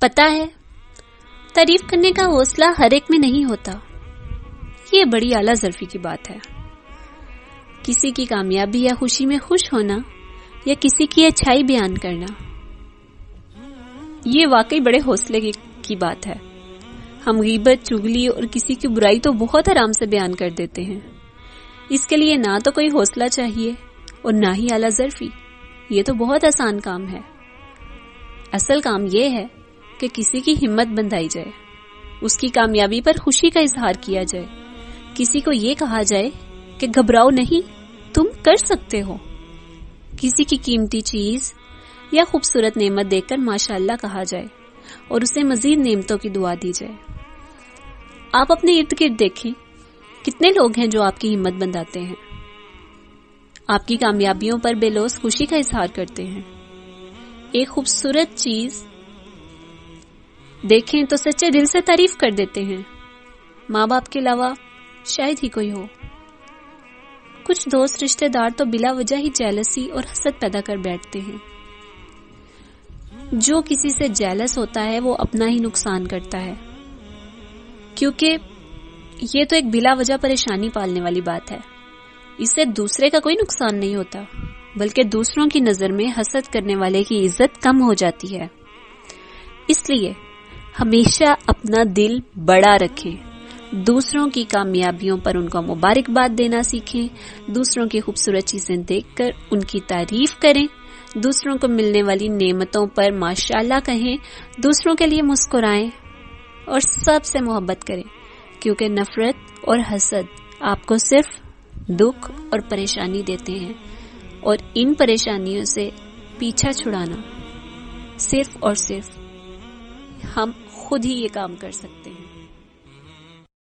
پتا ہے تعریف کرنے کا حوصلہ ہر ایک میں نہیں ہوتا. یہ بڑی اعلیٰ ظرفی کی بات ہے. کسی کی کامیابی یا خوشی میں خوش ہونا یا کسی کی اچھائی بیان کرنا، یہ واقعی بڑے حوصلے کی بات ہے. ہم غیبت، چغلی اور کسی کی برائی تو بہت آرام سے بیان کر دیتے ہیں. اس کے لیے نہ تو کوئی حوصلہ چاہیے اور نہ ہی اعلیٰ ظرفی. یہ تو بہت آسان کام ہے. اصل کام یہ ہے کہ کسی کی ہمت بندھائی جائے، اس کی کامیابی پر خوشی کا اظہار کیا جائے، کسی کو یہ کہا جائے کہ گھبراؤ نہیں، تم کر سکتے ہو. کسی کی قیمتی چیز یا خوبصورت نعمت دیکھ کر ماشاءاللہ کہا جائے اور اسے مزید نعمتوں کی دعا دی جائے. آپ اپنے ارد گرد دیکھیں کتنے لوگ ہیں جو آپ کی ہمت بندھاتے ہیں، آپ کی کامیابیوں پر بے لوث خوشی کا اظہار کرتے ہیں. ایک خوبصورت چیز دیکھیں تو سچے دل سے تعریف کر دیتے ہیں. ماں باپ کے علاوہ شاید ہی کوئی ہو. کچھ دوست رشتہ دار تو بلا وجہ ہی جیلسی اور حسد پیدا کر بیٹھتے ہیں. جو کسی سے جیلس ہوتا ہے وہ اپنا ہی نقصان کرتا ہے، کیونکہ یہ تو ایک بلا وجہ پریشانی پالنے والی بات ہے. اس سے دوسرے کا کوئی نقصان نہیں ہوتا، بلکہ دوسروں کی نظر میں حسد کرنے والے کی عزت کم ہو جاتی ہے. اس لیے ہمیشہ اپنا دل بڑا رکھیں، دوسروں کی کامیابیوں پر ان کو مبارکباد دینا سیکھیں، دوسروں کی خوبصورت چیزیں دیکھ کر ان کی تعریف کریں، دوسروں کو ملنے والی نعمتوں پر ماشاءاللہ کہیں، دوسروں کے لیے مسکرائیں اور سب سے محبت کریں، کیونکہ نفرت اور حسد آپ کو صرف دکھ اور پریشانی دیتے ہیں، اور ان پریشانیوں سے پیچھا چھڑانا صرف اور صرف ہم خود ہی یہ کام کر سکتے ہیں.